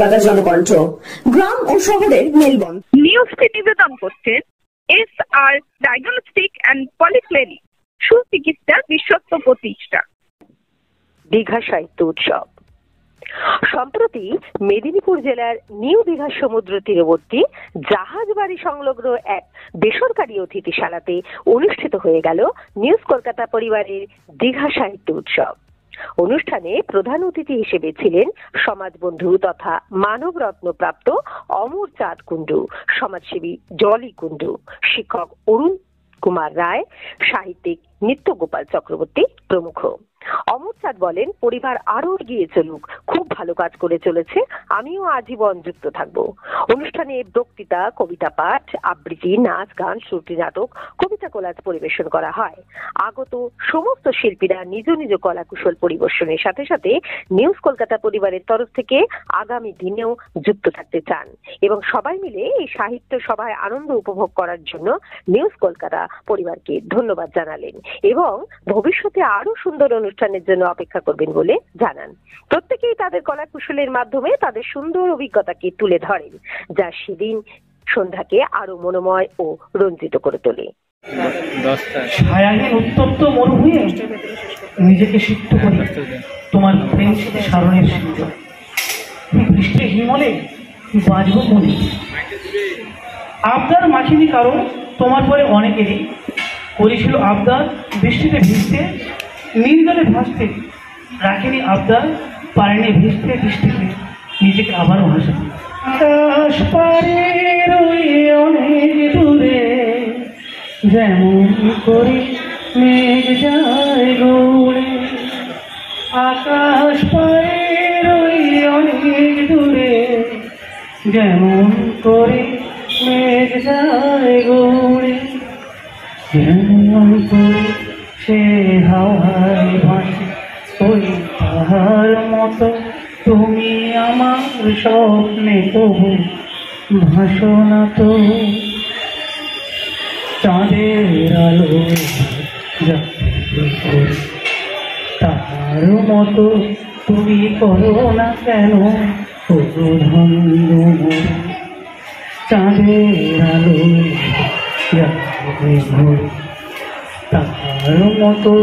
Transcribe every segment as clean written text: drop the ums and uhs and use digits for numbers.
কলকাতা জনকণ্ঠ, গ্রাম ও শহরের মেলবন্ধন। নিউজকে নিবেদন করছেন SR ডায়াগনস্টিক অ্যান্ড পলিক্লিনিক, সুচিকিৎসার বিশ্বস্ত প্রতিষ্ঠা। দীঘা সাহিত্য উৎসব সম্প্রতি মেদিনীপুর জেলার নিউ দীঘা সমুদ্র তীরবর্তী জাহাজবাড়ি সংলগ্ন এক বেসরকারি অতিথিশালাতে অনুষ্ঠিত হয়ে গেল নিউজ কলকাতা পরিবারের দীঘা সাহিত্য উৎসব। অনুষ্ঠানে প্রধান অতিথি হিসেবে ছিলেন সমাজবন্ধু তথা মানবরত্ন প্রাপ্ত অমর চাঁদ কুণ্ডু, সমাজসেবী জলি কুণ্ডু, শিক্ষক অরুণ কুমার রায়, সাহিত্যিক নিত্য গোপাল চক্রবর্তী প্রমুখ। অমর চাঁদ বলেন, পরিবার আরো এগিয়ে চলুক, খুব ভালো কাজ করে চলেছে, আমিও আজীবন যুক্ত থাকবো। অনুষ্ঠানে বক্তৃতা, কবিতা পাঠ, আবৃত্তি, নাচ গান, শ্রুতি নাটক, কবিতা কোলাজ পরিবেশন করা হয়। আগত সমস্ত শিল্পীরা নিজ নিজ কলাকুশল পরিবেশনের সাথে সাথে নিউজ কলকাতা পরিবারের তরফ থেকে আগামী দিনেও যুক্ত থাকতে চান এবং সবাই মিলে এই সাহিত্য সভায় আনন্দ উপভোগ করার জন্য নিউজ কলকাতা পরিবারকে ধন্যবাদ জানালেন এবং ভবিষ্যতে আরো সুন্দর অনুষ্ঠানের জন্য অপেক্ষা করবেন বলে জানান। প্রত্যেকেই তাদের কলাকুশলের মাধ্যমে তাদের সুন্দর অভিজ্ঞতাকে তুলে ধরেন, যা সেদিন সন্ধ্যাকে আরো মনোময় ও রঞ্জিত করে তোলে। ছায়াহীন উত্তপ্ত মরুভূমিতে নিজেকে সিক্ত করি তোমার প্রেম সারণের সিদ্ধ, বৃষ্টি হিমলে বাজব মনে, আবদার মাখিনি কারণ তোমার পরে অনেকেরই করেছিল আবদার বৃষ্টিতে ভিজতে, নির্জলে ভাসতে, রাখিনি আবদার পারেনি ভিজতে বৃষ্টিতে নিজেকে আবারও ভাসাতে। আকাশ পারের ওই অনেক দূরে যেমন করে মেঘ যায় গৌড়ে, আকাশ পারের ওই অনেক দূরে যেমন করে মেঘ যায় গৌড়ে, যেমন করে সে হাওয়ায় ভাসে ওই তাহার মতো তুমি আমার স্বপ্নে তবু ভাসো না তো। চাঁদের আলো তাহার মতো তুমি করো না কেন ধন্য, চাঁদের আলো তাহার মতো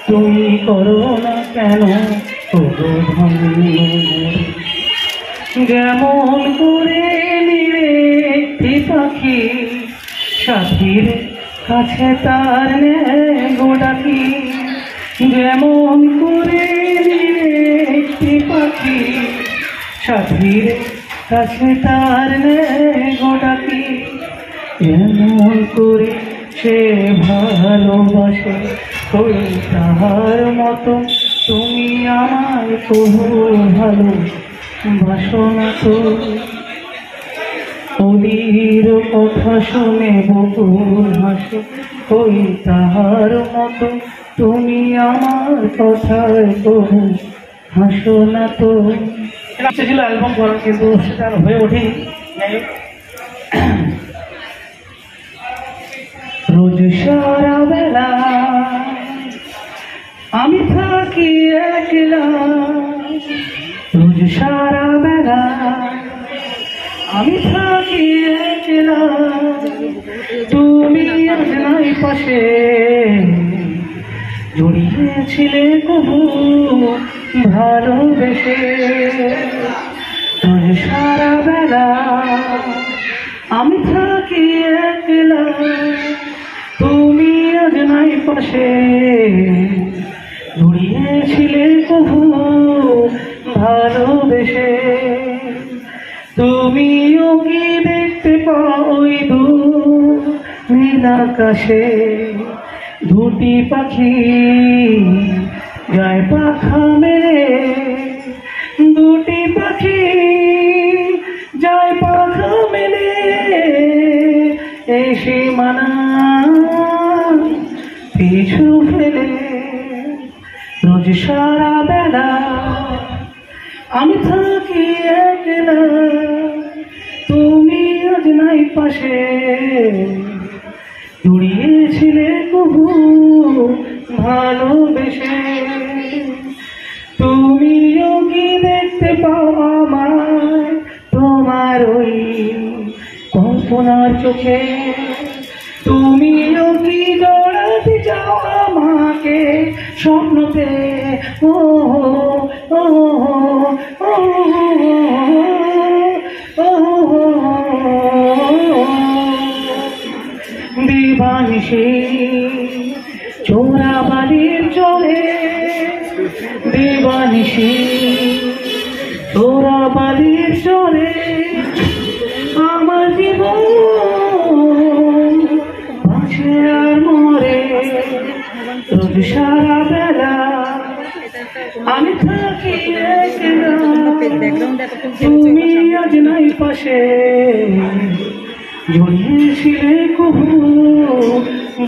তুমি করো না কেন ধন্য। যেমন করে নিলে একটি পাখি সাথীর কাছে তার গোডাকি, যেমন করে নিলে একটি পাখি সাথীর কাছে তার গোডাকি, যেমন করে সে ভালোবাসে ওই তাহার মতো তুমি আমার তবু ভালো বাসো না তো। অলির কথা শুনে বকুল হাসে ওই তাহার মতো তুমি আমার কথায় তবু হাসো না তো। ইচ্ছে ছিল অ্যালবাম করার, কিন্তু সেটা হয়ে ওঠেনি। রোজ সারা বেলা আমি থাকি একলা, রোজ সারা বেলা আমি থাকি একলা, তুমি আজ নাই পাশে, জড়িয়েছিলে কবু ভালোবেসে। রোজ সারা বেলা আমি থাকি একলা, তুমি আজ নাই পাশে, জড়িয়েছিলে কবু ভালোবেসে। তুমিও কি দেখতে পাও ওই দূর নীল আকাশে দুটি পাখি যায় পাখা মেলে, দুটি পাখি যায় পাখা মেলে, এই সীমানা পিছু ফেলে। রোজ সারা বেলা আমি থাকি একলা, তুমি আজ নাই পাশে, জড়িয়েছিলে কবু ভালোবেসে। তুমিও কি দেখতে পাও আমায় আমার ওই কল্পনার চোখে তুমিও কি জড়াতে চাও আমাকে স্বপ্নতে ও ও ও দিবানিশি চোরাবালির চলে দিবানিশি চোরাবালির চলে আমার জীবন বাঁচে আর মরে রোজ সারা বেলা আমি থাকি একলা তুমি আজ নাই পাশে জড়িয়েছিলে কবু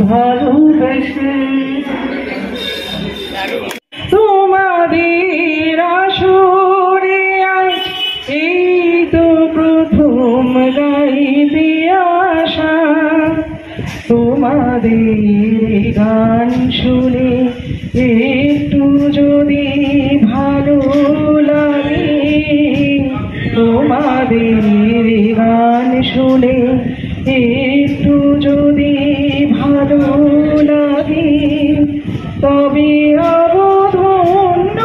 ভালোবেসে তোমাদের আসরে আজ এই তো প্রথম গাইতে আসা তোমাদের গান শুনে একটু যদি ভালো লাগে তোমাদের গান শুনে একটু যদি ভালো লাগে তবে ধন্য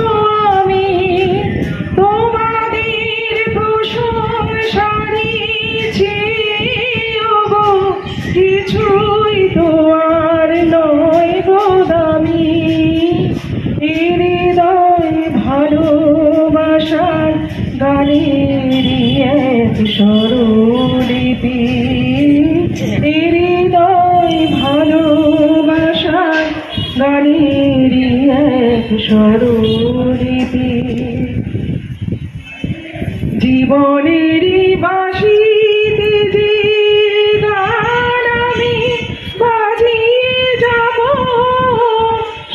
আমি তোমাদের প্রশংসারি কিছুই তো আর নয় গো দামি হৃদয় ভালোবাসার গানের এক স্বরলিপি হৃদয় ভালোবাসার গানের এক স্বরলিপি জীবনের বাঁশিতে যে গান আমি বাজিয়ে যাব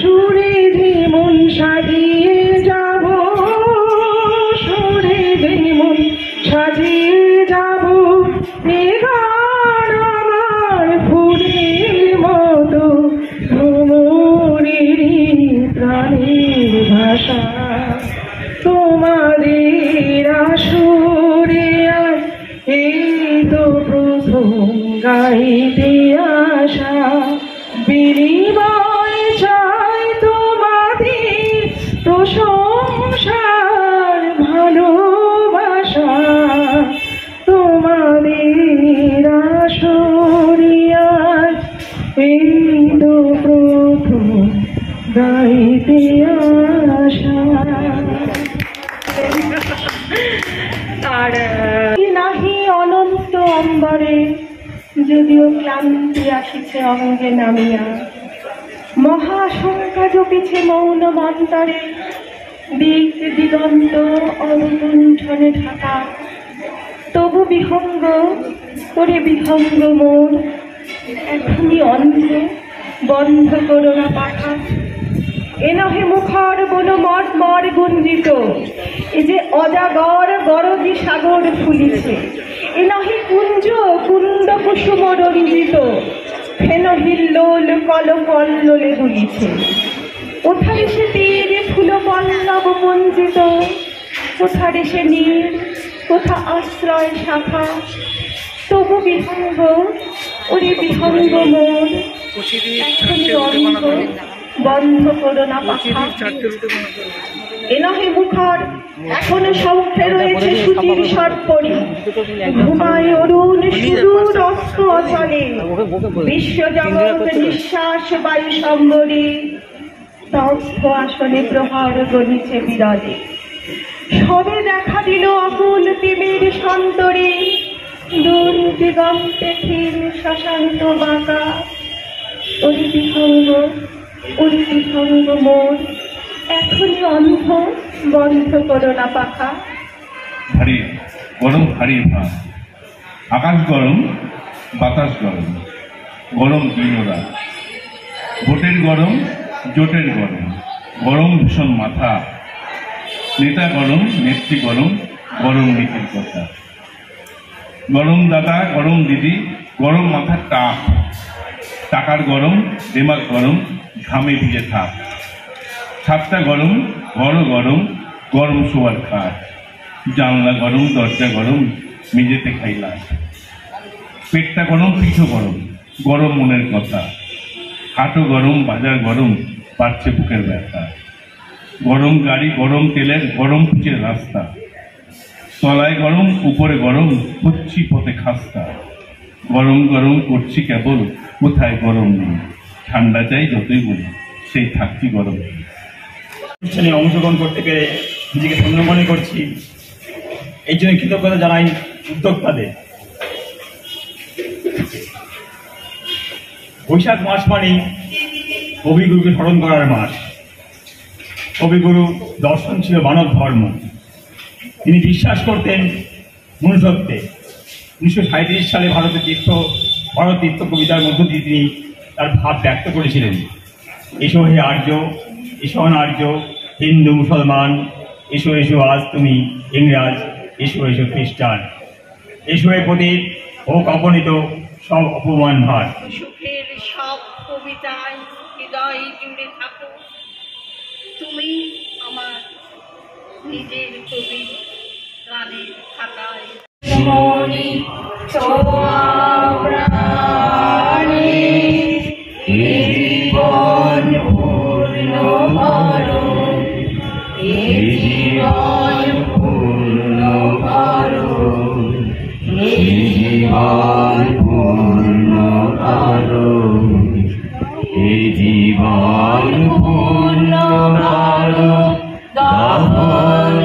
সুরে যে মন সাজিয়ে যাব সুরে যে মন সাজিয়ে যাব এ গান আমার ফুলের মতো ভ্রমণেরই প্রাণের ভাষা তোমাদের আসরে আজ এই তো প্রথম গাইতে আসা বিনিময় চাই তোমাদের প্রশংসার ভালোবাসা তোমাদের আসরে আজ এই তো প্রথম গাইতে আসা আর নাহি অনন্ত অম্বরে যদিও ক্লান্তি আসিছে অঙ্গে নামিয়া মহাশঙ্কা জপিছে মৌন মন্তরে দিক দিগন্ত অবগুণ্ঠনে ঢাকা তবু বিহঙ্গ করে বিহঙ্গ মোর এখনই অন্ধ বন্ধ করো না পাখা এ নহে মুখর বলো মর মর গুঞ্জিত এ যে অজাগর গরজি সাগর ফুলিছে এ নহে কুঞ্জ কুন্দ কুসুম রঞ্জিত ফেন হিল্লোল কল কল্লোলে দুলিছে কোথায় সে তীর ফুল পল্লব মঞ্জিত কোথায় সে নীর কোথা আশ্রয় শাখা তবু বিহঙ্গ ওরে বিহঙ্গ মোর এখনই অন্ধ বন্ধ করো না পাখা এ নহে মুখর এখনো সৌখ্যে রয়েছে সুচির সর্পরি ঘুমায় অরুণ সুদূর অস্ত অচলে বিশ্বজগৎ নিঃশ্বাস বায়ু সম্বরে তপ্ত আসনে প্রহার গলিছে বিরলে সবে দেখা দিল অকুল তিমির সন্তরে দূর দিগন্তে ক্ষীণ শশাঙ্ক বাঁকা ওরে বিহঙ্গ মোর এখনই অন্ধ বন্ধ করো না পাখা ভারী গরম ভারী ভাত আকাশ গরম বাতাস গরম গরম দিনরা ভোটের গরম জোটের গরম গরম ভীষণ মাথা নেতা গরম নেত্রী গরম গরম নীতির কথা গরম দাদা গরম দিদি গরম মাথার টাক টাকার গরম দেমাগ গরম ঘামে ভিজে থাক ছাদটা গরম ঘরও গরম গরম শোয়ার খাট জানলা গরম দরজা গরম মেঝেতে খাইলা। পেটটা গরম, পিঠও গরম, গরম মনের কথা। হাটও গরম, বাজার গরম, বাড়ছে বুকের ব্যথা। গরম গাড়ি, গরম তেলের, গরম পিচের রাস্তা। তলায় গরম, উপরে গরম, হচ্ছি পথে খাস্তা। গরম গরম করছি কেবল, কোথায় গরম নেই। ঠান্ডা চাই যতই বলি, সেই থাকছি গরম। অনুষ্ঠানে অংশগ্রহণ করতে পেরে নিজেকে ধন্য মনে করছি। এই জন্য কৃতজ্ঞতা জানাই উদ্যোক্তাদের। বৈশাখ মাস মানে কবিগুরুকে স্মরণ করার মাস। কবিগুরু দর্শন ছিল মানব ধর্ম। তিনি বিশ্বাস করতেন মনুষ্যত্বে। 1937 সালে ভারত তীর্থ কবিতার মধ্য দিয়ে তিনি তার ভাব ব্যক্ত করেছিলেন। এসো হে আর্য, এসো অনার্য, হিন্দু মুসলমান, এসো এসো আজ তুমি ইংরাজ, এসো এসো খ্রিস্টান, এসো এ প্রদীপ হোক অপনীত সব অপমান ভার। সুখের সব কবিতায় হৃদয় জুড়ে থাকো, তুমি আমার নিজের কবি গানের খাতায়। মনি ছোঁয়া প্রাণে জীবন পূর্ণ করো, জীবন পূর্ণ করো, জীবন পূর্ণ করো, জীবন পূর্ণ করো, দহন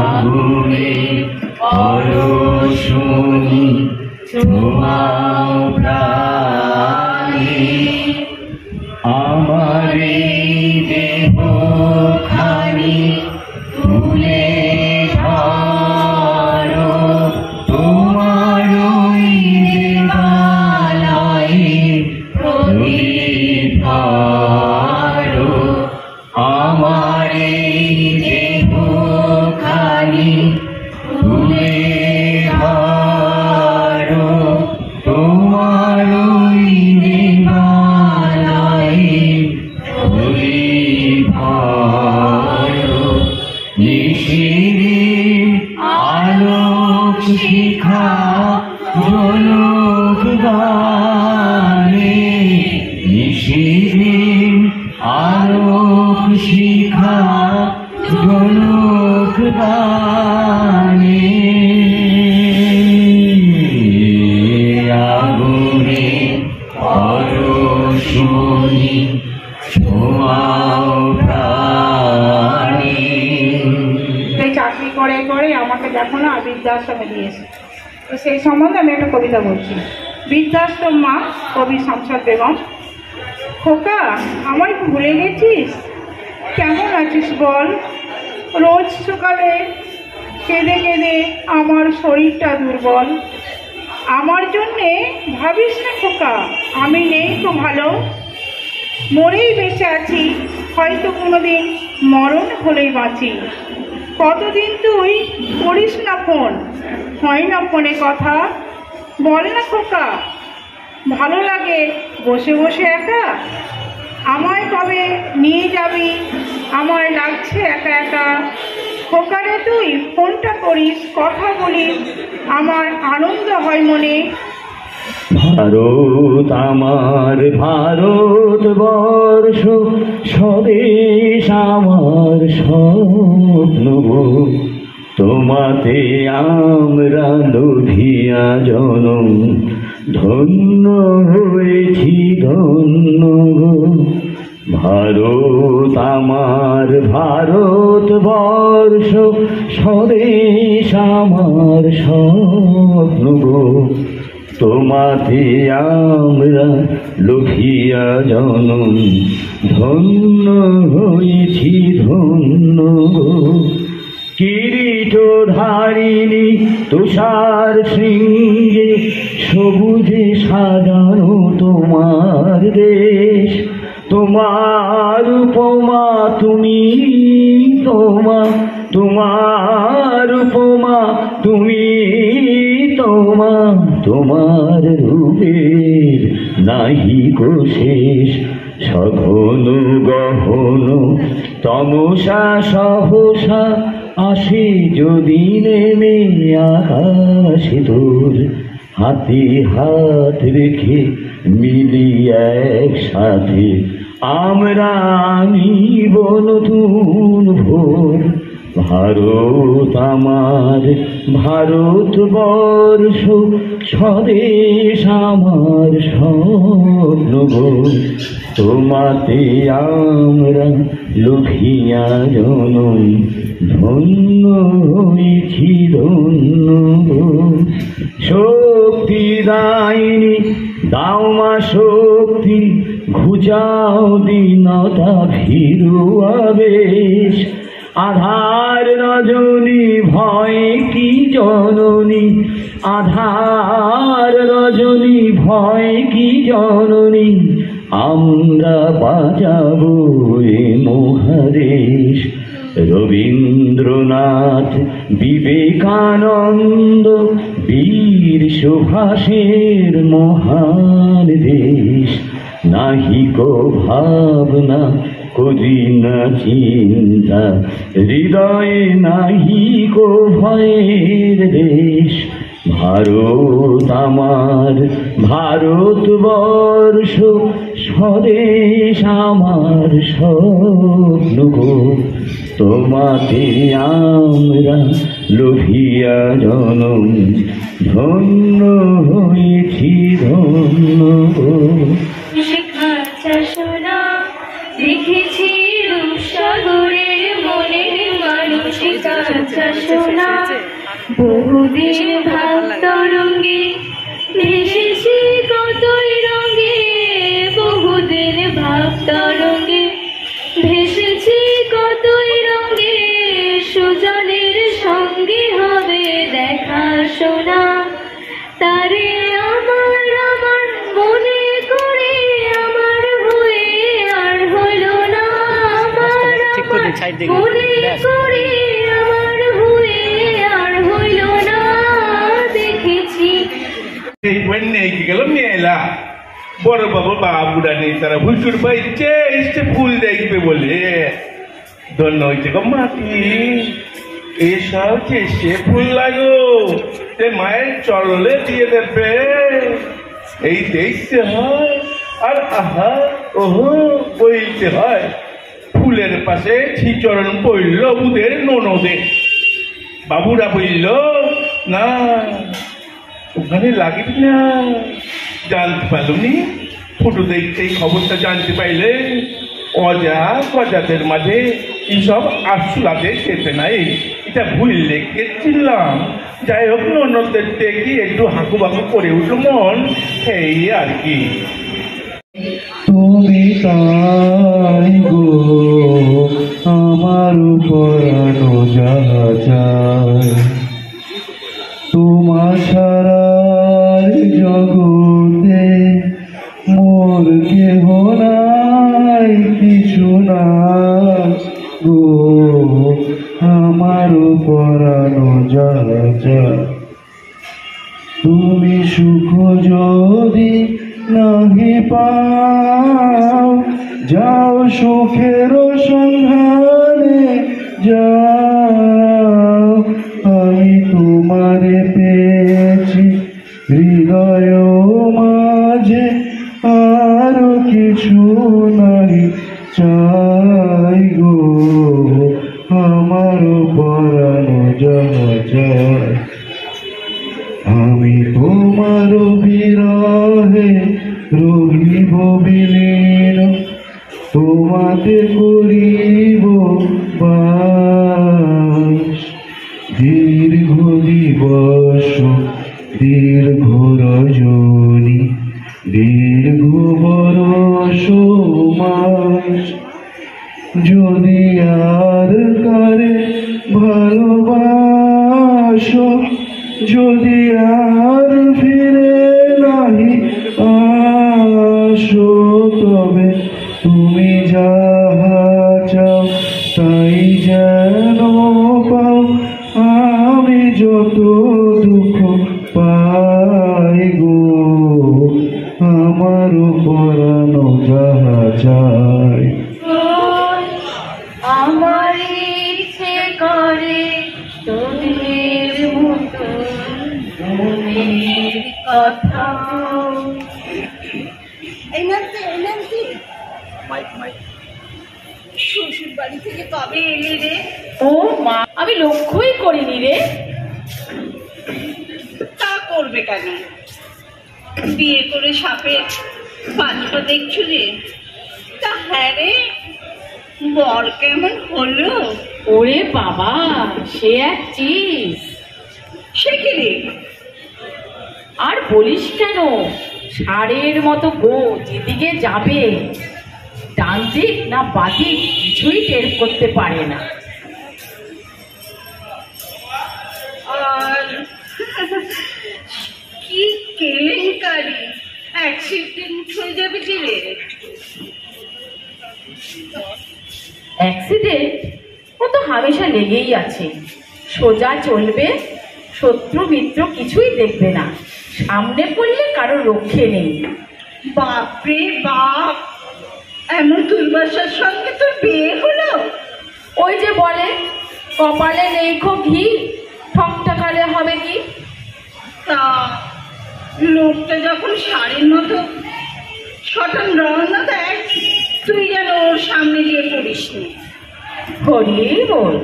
আগুনে পরশুনি ছোঁয়াও প্রাণে, আমার দেহ খানি তুলে ধরো, তোমার দেবালয়ে প্রদীপ ধরো, আমার দেহ খানি তুলে ধরো, তোমার দেবালয়ে প্রদীপ ধরো, নিশির আলোক শিখা জনক গানে, নিশির আলোক শিখা জনক গানে, আগুনে পরশুনি ছোঁয়াও প্রাণে। চাকরি করে করে আমাকে দেখো না বৃদ্ধাশ্রমে দিয়েছে। তো সেই সম্বন্ধে আমি একটা কবিতা বলছি। বৃদ্ধাশ্রম মা, কবি শামসাদ বেগম। খোকা, আমায় ভুলে গেছিস? কেমন আছিস বল? রোজ সকালে কেঁদে কেঁদে আমার শরীরটা দুর্বল। আমার জন্যে ভাবিস না খোকা, আমি নেই তো ভালো। মরেই বেঁচে আছি, হয়তো কোনোদিন মরণ হলেই বাঁচি। কতদিন তুই করিস না ফোন, হয় না ফোনে কথা। বল না খোকা, ভালো লাগে বসে বসে একা। আমায় কবে নিয়ে যাবি, আমার লাগছে একা একা। খোকারে তুই ফোনটা করিস, কথা বলিস, আমার আনন্দ হয় মনে। ভারত আমার ভারতবর্ষ, স্বদেশ আমার স্বপ্ন, তোমাতে আমরা লোভিয়া জনম, ধন্য হয়েছি ধন্য। ভারত আমার ভারতবর্ষ, স্বদেশ আমার স্বপ্ন, তোমাতে আমরা লোভিয়া জনম, ধন্য হয়েছি ধন্য। কিরীট ধারিণী তুষার শৃঙ্গে, সবুজে সাজানো তোমার দেশ। তোমার উপমা তুমি, তোমার উপমা তুমি, তোমার রূপের নাহি কো শেষ। সঘন গহন তমসা সহসা আসে যদি নেমে আকাশে তোর, হাতে হাত রেখে মিলি একসাথে আমরা আনিব নতুন ভোর। ভারত আমার ভারতবর্ষ, স্বদেশ আমার স্বপ্ন গো। তোমাতে আমরা লুভিয়া জনম, ধন্য হয়েছি ধন্য গো। শক্তি দায়নি দাও মা শক্তি, ঘুচাও দীনতা ভীরু আবেশ। আধার রজনী ভয় কি জননী, আধার রজনী ভয় কি জননী, আমরা বাজাবো এ মহাদেশ। রবীন্দ্রনাথ বিবেকানন্দ বীর সুভাষের মহান দেশ। নাহিকো ভাবনা করি না চিন্তা, হৃদয়ে নাহিকো ভয়ের দেশ। ভারত আমার ভারতবর্ষ, স্বদেশ আমার স্বপ্ন গো। তোমাতে আমরা লোভিয়া জনম, ধন্য হয়েছি ধন্য গো। দেখেছি রূপসাগরের মনের মানুষের কাঁচা সোনা, বহুদিন ভাব তরঙ্গে ভেসেছি কতই রঙে, বহুদিন ভাব তরঙ্গে ভেসেছি কতই রঙে। সুজনের সঙ্গে হবে দেখা শোনা, তারে আমার আমার মনে করে আমার হয়ে আর হলো না। আমার মনে করে আমার হয়ে আর হইল না। দেখেছি এই বন্যে কি গেল মেলা, বড় বাবু বাবুরা নেই, তারা হুজুর পাইছে এসে ফুল দেখবে বলে। ধন্য হয়েছে গো মাটি, এসব চেষ্টা ফুল লাগো মায়ের চরলে দিয়ে দেবে। এই দেখতে হয় আর আহা ওহো বইতে হয়। ফুলের পাশে ছিচরণ পড়ল বুদের ননদে, বাবুরা বলল না ওখানে লাগিবি না। জানতে পারলনি, ফটো দেখতে খবরটা জানতে পাইলে অজা গজাদের মাঝে এইসব আসলাতে খেতে নাই, এটা ভুল লেগেছিলাম। যাই হোক ননদের দেখি একটু হাঁকু বাঁকু করে উঠল মন, এই আর কি। তুমি তাই গো আমার পরানো যাহা যায়, তোমার ছাড়ার জগতে মোর কেহ নাই কিছু না গো, আমার পরানো যাহা যায়। তুমি সুখ যদি নাহি পাও, যাও সুখের সন্ধানে যাও। আমি তোমারে পেয়েছি হৃদয় মাঝে, আর কিছু নাহি চাই গো, আমার পরানো যাহা যায়। আমি তোমার বিরহে রহিব বিলীন, তোমাতে করিব বাস। দীর্ঘ দিবস দীর্ঘ রজনী, দীর্ঘ বরষ মাস, যদি আর কারে ভালোবাসো, যদি আর ফিরে নাহি আসো, তবে তুমি যাহা চাও তাই যেন পাও। আমি যত দুঃখ পাই গো, আমার পরানো যাহা চাও। কবে এলি রে? ও মা, আমি লক্ষ্যই করিনি রে। তা করবে কেন? বিয়ে করে সাপের পাত্র দেখছো রে? তা হ্যাঁ রে, বর কেমন হলো? ওরে বাবা, সে এক চিজ। সে কি রে? আর বলিস কেন, ষাঁড়ের মতো গো, যেদিকে যাবে ডান দিক না বাদিক কিছুই টের করতে পারে না। আর কি কেলেঙ্কারি, অ্যাক্সিডেন্ট হয়ে যাবে কি রে? অ্যাক্সিডেন্ট ও তো হামেশা লেগেই আছে। সোজা চলবে, শত্রু মিত্র কিছুই দেখবে না, সামনে পড়লে কারো রক্ষে নেই। বাপরে বাপ, এমন দুর্বাসার সঙ্গে তোর বিয়ে হলো? ওই যে বলে, কপালে নেই খো ঘি, ঠকঠকালে হবে কি? তা লোকটা যখন ষাঁড়ের মতো শটান রওনা দেয়, তুই যেন ওর সামনে গিয়ে পড়িস নি। হরি বল,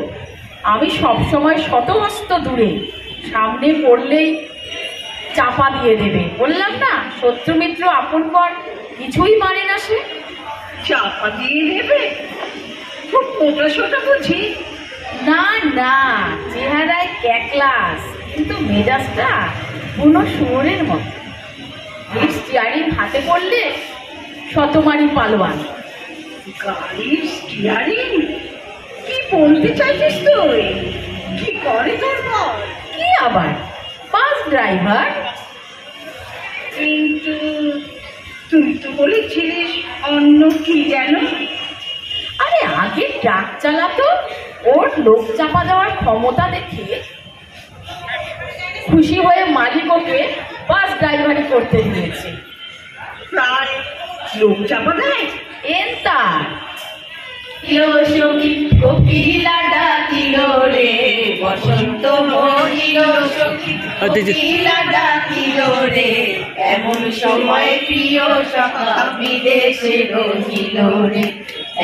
আমি সবসময় শত হস্ত দূরে, সামনে পড়লেই চাপা দিয়ে দেবে। বললাম না, শত্রু মিত্র আপন পর কিছুই মানে না সে। চাপা দিয়ে দেবে? খুব মোটা সোটা বুঝি? না না, চেহারায় ক্যাকলাস, কিন্তু মেজাজটা কোনো শুয়োরের মতো। স্টিয়ারিং হাতে পড়লে শতমারি পালোয়ান। গাড়ির স্টিয়ারিং? কি বলতে চাইছিস তুই? কি করে তোর বর? কি আবার, বাস ড্রাইভার। কিন্তু তুই তো বলেছিলিস অন্য কি যেন? আরে আগে ট্রাক চালাতো, ওর লোক চাপা দেওয়ার ক্ষমতা দেখে খুশি হয়ে মালিক ওকে বাস ড্রাইভারি করতে দিয়েছে। প্রায় লোক চাপা দেয়? এন্তা সখী কোকিলা ডাকিল রে, বসন্ত মহিল সখী কোকিলা ডাকিল রে, এমন সময় প্রিয় সখা বিদেশে রহিল রে,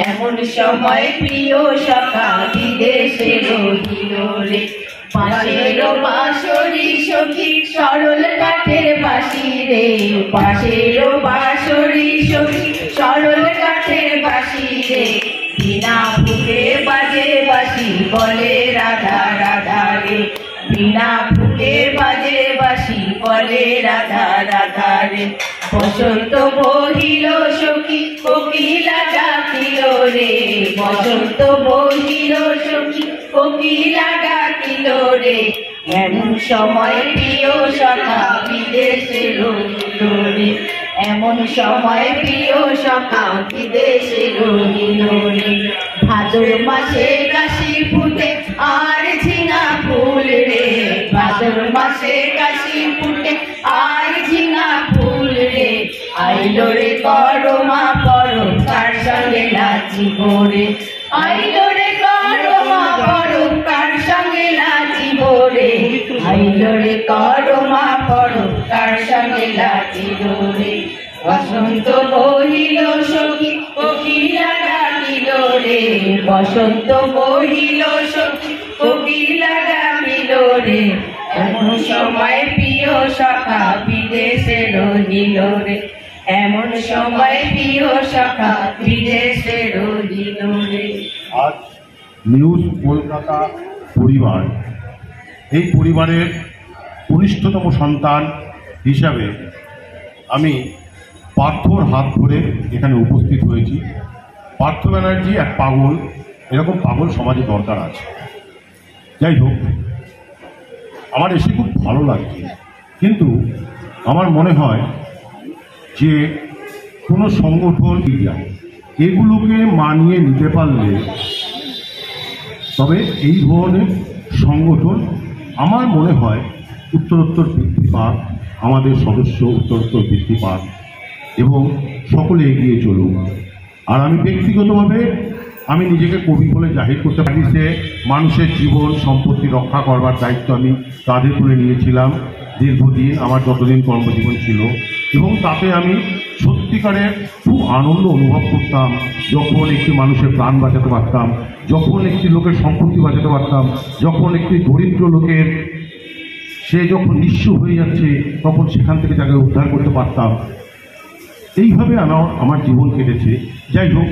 এমন সময় প্রিয় সখা বিদেশে রহিল রে। পাশের বাঁশরি সখী সরল কাঠের বাঁশি রে, পাশের বাঁশরি সখী সরল কাঠের বাঁশি রে, বিনা ফুকে বাজে বাঁশি বলে রাধা রাধা রে, বিনা ফুকে বাজে বাঁশি বলে রাধা রাধা রে। বসন্ত বহিল সখী কোকিলা ডাকিল রে, বসন্ত বহিল সখী কোকিলা ডাকিল রে, এমন সময় প্রিয় সখা বিদেশে রহিল রে, এমন সময় প্রিয় সখা বিদেশে রহিল রে। ভাদর মাসে কাশি ফুটে আর ঝিঙা ফুল রে, ভাদর মাসে কাশি ফুটে আর ঝিঙা ফুল রে, আইলো রে করমা পরো কার সঙ্গে নাচিব রে, আইলো রে করমা পরো কার সঙ্গে নাচিব রে, আইলো রে করমা পরো কার সঙ্গে নাচিব রে। বসন্ত বহিল সখী কোকিলা ডাকিল রে, বসন্ত বহিল সখী কোকিলা ডাকিল রে, এমন সময় প্রিয় সখা বিদেশে রহিল রে, এমন সময় প্রিয় সখা বিদেশে রহিল রে। আজ নিউজ কলকাতা পরিবার, এই পরিবারের কনিষ্ঠতম সন্তান হিসাবে আমি পার্থর হাত ধরে এখানে উপস্থিত হয়েছি। পার্থ ব্যানার্জি এক পাগল, এরকম পাগল সমাজে দরকার আছে। যাই হোক, আমার এসে খুব ভালো লাগছে, কিন্তু আমার মনে হয় যে কোনো সংগঠন এগুলোকে মানিয়ে নিতে পারলে তবে এই ধরনের সংগঠন আমার মনে হয় উত্তরোত্তর বৃদ্ধি পাক, আমাদের সদস্য উত্তরোত্তর বৃদ্ধি পাক এবং সকলে এগিয়ে চলুন। আর আমি ব্যক্তিগতভাবে আমি নিজেকে কবি বলে জাহির করতে পারি যে মানুষের জীবন সম্পত্তি রক্ষা করবার দায়িত্ব আমি কাঁধে তুলে নিয়েছিলাম দীর্ঘদিন, আমার যতদিন কর্মজীবন ছিল, এবং তাতে আমি সত্যিকারের খুব আনন্দ অনুভব করতাম যখন একটি মানুষের প্রাণ বাঁচাতে পারতাম, যখন একটি লোকের সম্পত্তি বাঁচাতে পারতাম, যখন একটি দরিদ্র লোকের সে যখন নিঃস্ব হয়ে যাচ্ছে তখন সেখান থেকে তাকে উদ্ধার করতে পারতাম। এইভাবে আমার জীবন কেটেছে। যাই হোক,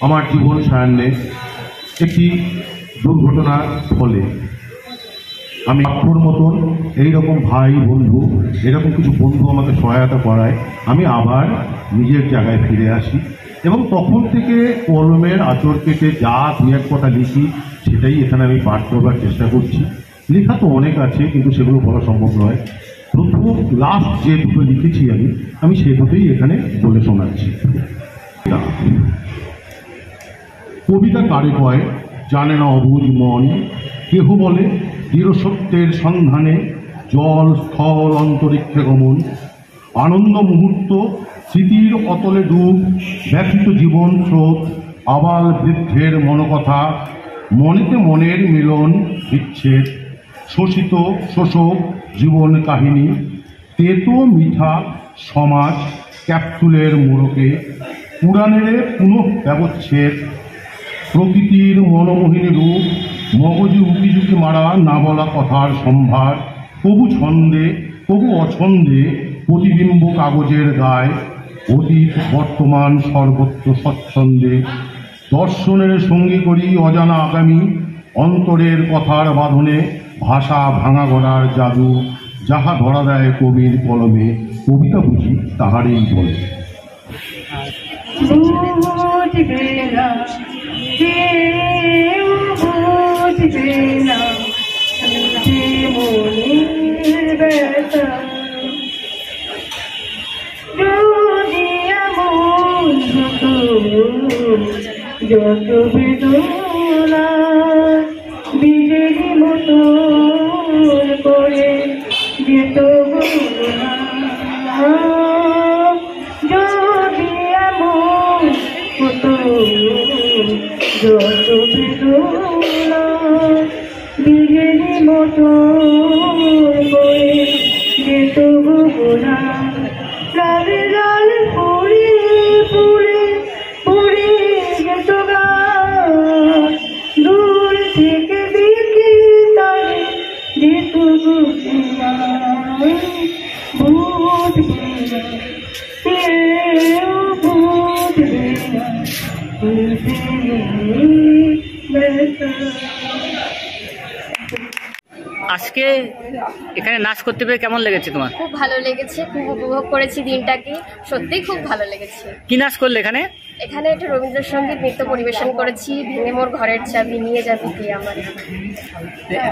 আমার জীবন সায়ান্নে একটি দুর্ঘটনার ফলে আমি আপনার মতন এইরকম ভাই বন্ধু, এরকম কিছু বন্ধু আমাকে সহায়তা করায় আমি আবার নিজের জায়গায় ফিরে আসি এবং তখন থেকে কলমের আঁচড় কেটে যা দু এক কথা লিখি সেটাই এখানে আমি পাঠ করবার চেষ্টা করছি। লেখা তো অনেক আছে কিন্তু সেগুলো বলা সম্ভব নয়। প্রথম লাস্ট যে দুটো লিখেছি আমি সে দুটোই এখানে বলে শোনাচ্ছি। কবিতা কারে কয় জানে না অবুঝ মন, কেহ বলে দৃঢ় সত্যের সন্ধানে জল স্থল অন্তরিক্ষে গমন, আনন্দ মুহূর্ত স্মৃতির অতলে ডুব, ব্যথিত জীবন স্রোত, আবাল বৃদ্ধের মনকথা, মনেতে মনের মিলন বিচ্ছেদ, শোষিত শোষক জীবন কাহিনী, তেতো মিঠা সমাজ ক্যাপসুলের মোড়কে, পুরাণের পুনঃ ব্যবচ্ছেদ, প্রকৃতির মনোমোহিনী রূপ, মগজে উকিঝুঁকি মারা না বলা কথার সম্ভার, কবু ছন্দে কবু অছন্দে প্রতিবিম্ব কাগজের গায়ে, অতীত বর্তমান সর্বত্র স্বচ্ছন্দে, দর্শনের সঙ্গী করি অজানা আগামী, অন্তরের কথার বাঁধনে ভাষা ভাঙা গড়ার জাদু, যাহা ধরা দেয় কবির কলমে, কবিতা বুঝি তাহারই বলে। যত বেদনা বীজের মতো করে যেত যদি এমন হতো, যত বেদনা বীজের মতো করে যেত গোনা, প্রাণে জল পড়ে পড়ে পড়ে যেত গা, দূর থেকে দেখি তারে যেত গোনা, বুঝবে না কেউ বুঝবে না, আজকে এখানে নাচ করতে পেরে কেমন লেগেছে তোমার? খুব ভালো লেগেছে, খুব উপভোগ করেছি দিনটাকে, সত্যিই খুব ভালো লেগেছে। কি নাচ করলে এখানে? এখানে একটা রবীন্দ্রসঙ্গীত নৃত্য পরিবেশন করেছি, ভেঙে মোর ঘরের চাবি নিয়ে যাবি কে আমার।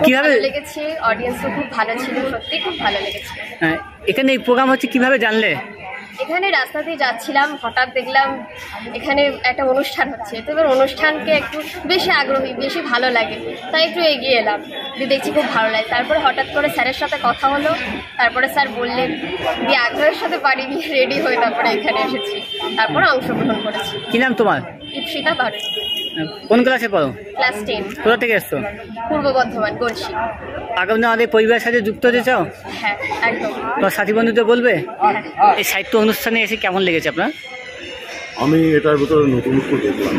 কিভাবে লেগেছে? অডিয়েন্সও খুব ভালো ছিল, সত্যি খুব ভালো লেগেছে। এখানে এই প্রোগ্রাম হচ্ছে কিভাবে জানলে? এখানে রাস্তা দিয়ে যাচ্ছিলাম, হঠাৎ দেখলাম এখানে একটা অনুষ্ঠান হচ্ছে, তো এবার অনুষ্ঠানকে একটু বেশি আগ্রহী, বেশি ভালো লাগে, তাই একটু এগিয়ে এলাম, দিয়ে দেখছি খুব ভালো লাগে। তারপরে হঠাৎ করে স্যারের সাথে কথা হলো, তারপরে স্যার বললেন, দিয়ে আগ্রহের সাথে বাড়ি গিয়ে রেডি হয়ে তারপরে এখানে এসেছি, তারপরে অংশগ্রহণ করেছি। কি নাম তোমার? ইপসিতা বাড়ি। কোন ক্লাসে পড়ো? ক্লাস 10। কোথা থেকে এসছো? পূর্ব বর্ধমান, গলসি। আগামী দিনে আমাদের পরিবারের সাথে যুক্ত হতে চাও? হ্যাঁ, একদম। তোমার সাথী বন্ধুদের বলবে? এই সাহিত্য অনুষ্ঠানে এসে কেমন লেগেছে আপনার? আমি এটার ভিতরে নতুনত্ব দেখলাম।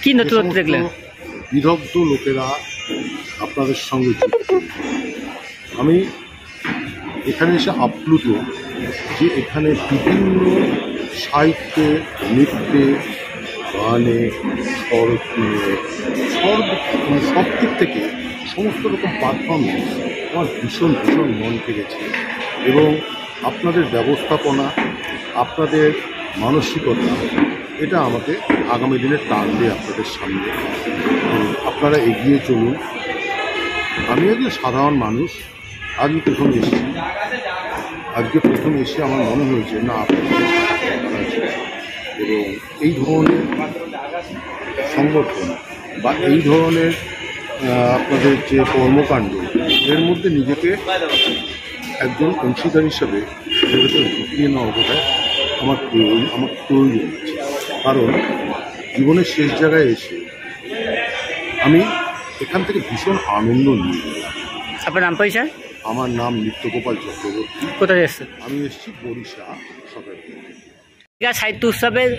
কি নতুনত্ব দেখলেন? বিদগ্ধ লোকেরা আপনাদের সঙ্গে যুক্ত। আমি এখানে এসে আপ্লুত যে এখানে বিভিন্ন সাহিত্যে, নৃত্যে, গানে, সব দিক থেকে সমস্ত রকম পারফরমেন্স আমার ভীষণ ভীষণ মন কেড়েছে এবং আপনাদের ব্যবস্থাপনা, আপনাদের মানসিকতা, এটা আমাকে আগামী দিনে টানবে আপনাদের সামনে। আপনারা এগিয়ে চলুন। আমি একজন সাধারণ মানুষ, আজকে প্রথম এসে আমার মনে হয়েছে না আপনাদের এবং এই ধরনের সংগঠন বা এই ধরনের আপনাদের যে কর্মকাণ্ড, এর মধ্যে নিজেকে একজন অংশীদার হিসেবে সেটাকে ঢুকিয়ে নেওয়া বোধহয় আমার প্রয়োজন আছে। কারণ জীবনের শেষ জায়গায় এসে আমি এখান থেকে ভীষণ আনন্দ নিয়ে গেলাম। আপনার নাম পরিচয়? আমার নাম নিত্যগোপাল চক্রবর্তী। কোথায় এসছেন? আমি এসেছি বরিশা সকাল থেকে। দীঘা সাহিত্য উৎসবের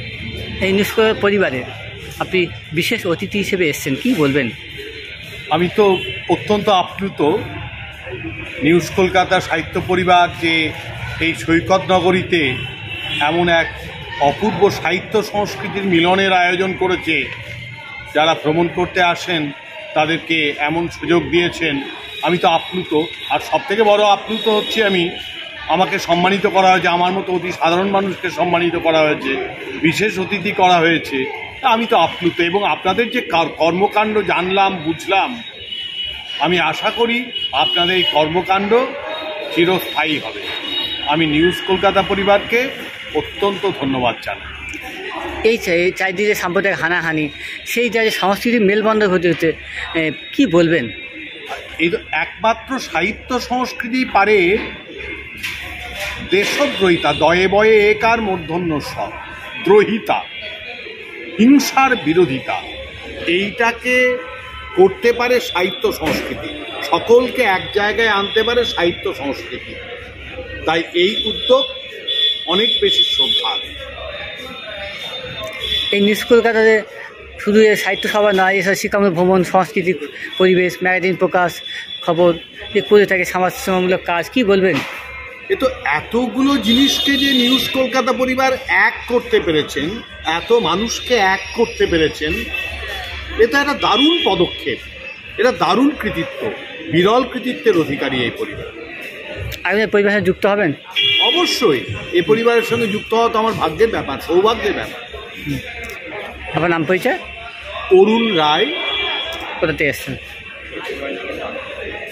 এই নিউজ পরিবারে আপনি বিশেষ অতিথি হিসেবে এসেছেন, কি বলবেন? আমি তো অত্যন্ত আপ্লুত। নিউজ কলকাতা সাহিত্য পরিবার যে এই সৈকত নগরীতে এমন এক অপূর্ব সাহিত্য সংস্কৃতির মিলনের আয়োজন করেছে, যারা ভ্রমণ করতে আসেন তাদেরকে এমন সুযোগ দিয়েছেন, আমি তো আপ্লুত। আর সবথেকে বড় আপ্লুত হচ্ছে আমাকে সম্মানিত করা হয়েছে, আমার মতো অতি সাধারণ মানুষকে সম্মানিত করা হয়েছে, বিশেষ অতিথি করা হয়েছে। আমি তো আপ্লুত এবং আপনাদের যে কর্মকাণ্ড জানলাম, বুঝলাম, আমি আশা করি আপনাদের এই কর্মকাণ্ড চিরস্থায়ী হবে। আমি নিউজ কলকাতা পরিবারকে অত্যন্ত ধন্যবাদ জানাই। এই চারিদিকে সাম্প্রদায়িক হানাহানি, সেই জায়গায় সংস্কৃতির মেলবন্ধন হতে কি বলবেন? এই তো একমাত্র সাহিত্য সংস্কৃতি পারে দেশদ্রোহিতা, দয়ে বয়ে একার মূর্ধন্য সব দ্রোহিতা, হিংসার বিরোধিতা, এইটাকে করতে পারে সাহিত্য সংস্কৃতি, সকলকে এক জায়গায় আনতে পারে সাহিত্য সংস্কৃতি। তাই এই উদ্যোগ অনেক বেশি শ্রদ্ধা। এই নিউজ কলকাতাতে শুধু সাহিত্য সভা নয়, এছাড়া শিক্ষামূলক ভ্রমণ, সাংস্কৃতিক পরিবেশ, ম্যাগাজিন প্রকাশ, খবর করে থাকে, সমাজসেবামূলক কাজ, কি বলবেন? এ তো এতগুলো জিনিসকে যে নিউজ কলকাতা পরিবার এক করতে পেরেছেন, এত মানুষকে এক করতে পেরেছেন, এটা একটা দারুণ পদক্ষেপ, এটা দারুণ কৃতিত্ব, বিরল কৃতিত্বের অধিকারী এই পরিবার। আপনি পরিবারের সাথে যুক্ত হবেন? অবশ্যই, এই পরিবারের সঙ্গে যুক্ত হওয়া তো আমার ভাগ্যের ব্যাপার, সৌভাগ্যের ব্যাপার। আপনার নাম পরিচয়? অরুণ রায়। কোথা থেকে এসছেন?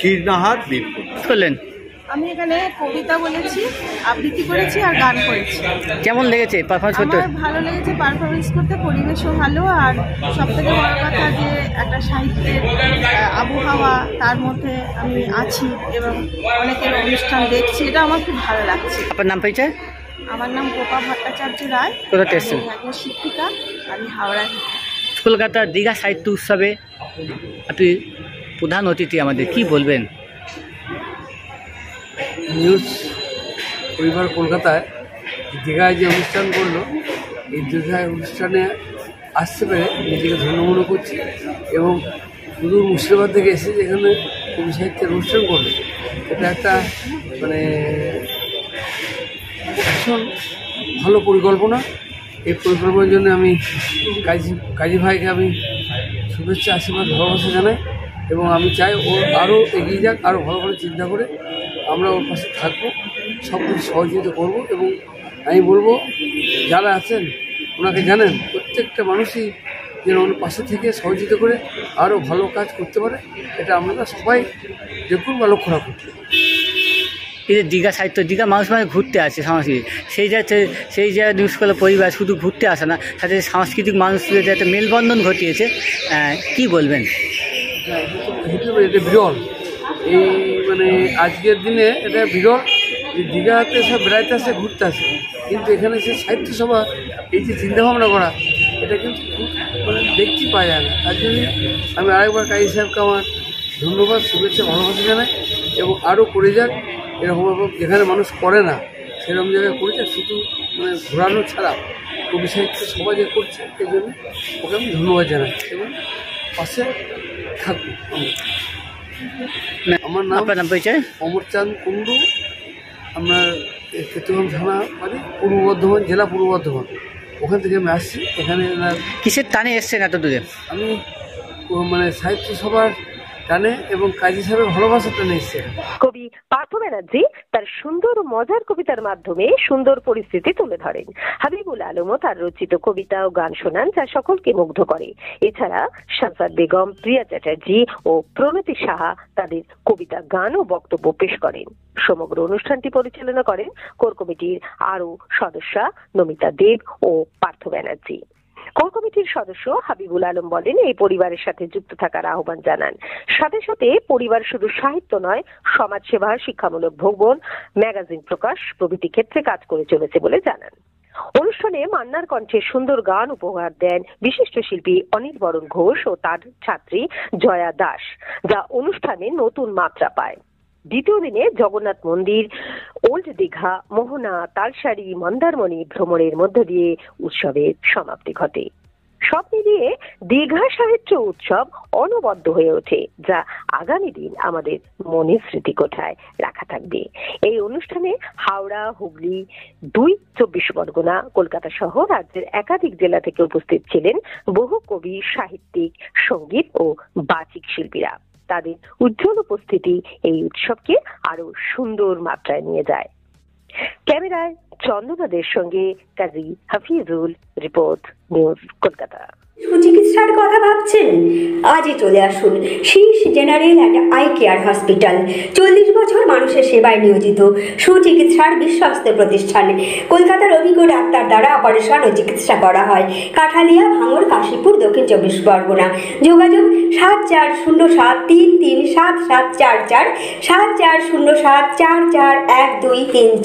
কীর্ণাহাট, বীরপুর। করলেন? আমি এখানে কবিতা বলেছি, আবৃত্তি করেছি আর গান করেছি। কেমন লেগেছে পারফরমেন্স করতে? আমার ভালো লেগেছে পারফরমেন্স করতে, পরিবেশও ভালো, আর সবথেকে বড় কথা যে একটা সাহিত্যের আবহাওয়া তার মধ্যে আমি আছি এবং অনেকের অনুষ্ঠান দেখছি, এটা আমার খুব ভালো লাগছে। আপনার নাম পরিচয়? আমার নাম গোপা ভট্টাচার্য রায়। কোথা থেকে এসছেন? আমি একজন শিক্ষিকা, আমি হাওড়া। কলকাতার দীঘা সাহিত্য উৎসবে আপনি প্রধান অতিথি, আমাদের কি বলবেন? নিউজ পরিবার কলকাতায় দীঘায় যে অনুষ্ঠান করলো, এই দীঘায় অনুষ্ঠানে আসতে পেরে নিজেকে ধন্য মনে করছি এবং শুধু মুর্শিদাবাদ থেকে এসে যেখানে কবি সাহিত্যের অনুষ্ঠান করলো, এটা একটা মানে ভীষণ ভালো পরিকল্পনা। এই পরিকল্পনার জন্য আমি কাজী ভাইকে আমি শুভেচ্ছা, আশীর্বাদ, ভালোবাসা জানাই এবং আমি চাই ও আরও এগিয়ে যাক, আরও ভালো করে চিন্তা করে আমরা ওর পাশে থাকবো, সব কিছু সহযোগিতা করবো। এবং আমি বলবো যারা আছেন ওনাকে জানেন, প্রত্যেকটা মানুষই যেন ওনার পাশে থেকে সহযোগিতা করে আরও ভালো কাজ করতে পারে, এটা আমরা সবাই দেখুন বা লক্ষ্য রাখুন। এই যে দীঘা সাহিত্য, দীঘা মানুষ মানে ঘুরতে আসে সংস্কৃতি, সেই জায়গায় নিউজ কলকাতা পরিবার শুধু ঘুরতে আসে না, সাথে সাংস্কৃতিক মানুষদের একটা মেলবন্ধন ঘটিয়েছে, কি বলবেন? এটা বিরল, এই মানে আজকের দিনে এটা বিরল যে দীঘাতে সব বেড়াইতে আসে, ঘুরতে আসে, কিন্তু এখানে সে সাহিত্য সভা এই যে চিন্তাভাবনা করা, এটা কিন্তু মানে দেখতে পাওয়া যায় না। তার জন্য আমি আরেকবার কাজী সাহেবকে আমার ধন্যবাদ, শুভেচ্ছা, ভালোবাসা জানাই এবং আরও করে যাক এরকম, যেখানে মানুষ করে না সেরকম জায়গায় করে যাক, শুধু মানে ঘোরানো ছাড়া কবি সাহিত্য সবাই যে করছে, এই জন্য ওকে আমি ধন্যবাদ জানাই এবং পাশে থাকবো। আমার নাম পরিচয় অমরচাঁদ কুণ্ডু, আপনার কেতুগ্রাম থানা, মানে পূর্ব বর্ধমান জেলা, পূর্ব বর্ধমান, ওখান থেকে আমি আসছি। এখানে কিসের টানে এসছেন এত দূরে? আমি মানে সাহিত্য সভার টানে এবং কাজী সাহেবের ভালোবাসা টানে এসছে। কবি পার্থ ব্যানার্জি তার সুন্দর ও মজার কবিতার মাধ্যমে সুন্দর পরিস্থিতি তুলে ধরেন। হাবিবুল আলমও তার রচিত কবিতা ও গান শোনান, যা সকলকে মুগ্ধ করে। এছাড়া শামসাদ বেগম, প্রিয়া চ্যাটার্জি ও প্রণতি সাহা তাদের কবিতা, গান ও বক্তব্য পেশ করেন। সমগ্র অনুষ্ঠানটি পরিচালনা করেন কোর কমিটির আরও সদস্যা নমিতা দেব ও পার্থ ব্যানার্জি। কোর কমিটির সদস্য হাবিবুল আলম বলেন, এই পরিবারের সাথে যুক্ত থাকার আহ্বান জানান। সাথে সাথে পরিবার শুধু সাহিত্য নয়, সমাজসেবা, শিক্ষামূলক ভ্রমণ, ম্যাগাজিন প্রকাশ প্রভৃতি ক্ষেত্রে কাজ করে চলেছে বলে জানান। অনুষ্ঠানে মান্নার কণ্ঠে সুন্দর গান উপহার দেন বিশিষ্ট শিল্পী অনির্বরণ ঘোষ ও তার ছাত্রী জয়া দাস, যা অনুষ্ঠানে নতুন মাত্রা পায়। দ্বিতীয় দিনে জগন্নাথ মন্দির ওল্ড দীঘা, মোহনা, তালসারি, মন্দারমণি ভ্রমণের মধ্য দিয়ে উৎসবের সমাপ্তি ঘটে। সব মিলিয়ে দীঘা সাহিত্য উৎসব অনবদ্য হয়ে ওঠে, যা আগামী দিন আমাদের মনে স্মৃতিকোঠায় রাখা থাকবে। এই অনুষ্ঠানে হাওড়া, হুগলি, 2 24 পরগনা, কলকাতা সহ রাজ্যের একাধিক জেলা থেকে উপস্থিত ছিলেন বহু কবি, সাহিত্যিক, সঙ্গীত ও বাচিক শিল্পীরা। তাদের উজ্জ্বল উপস্থিতি এই উৎসবকে আরো সুন্দর মাত্রায় নিয়ে যায়। ক্যামেরায় চন্দনাদের সঙ্গে কাজী হাফিজুল, রিপোর্ট, নিউজ কলকাতা। সুচিকিৎসার কথা ভাবছেন? আজই চলে আসুন শীষ general and eye care hospital. 40 বছর মানুষের সেবায় নিয়োজিত সুচিকিৎসার বিশ্বস্ত প্রতিষ্ঠান। কলকাতার অভিজ্ঞ ডাক্তার দ্বারা অপারেশন ও চিকিৎসা করা হয়। কাঠালিয়া, ভাঙড়, কাশীপুর, দক্ষিণ 24 পরগনা। যোগাযোগ 7407337744, 7407441234।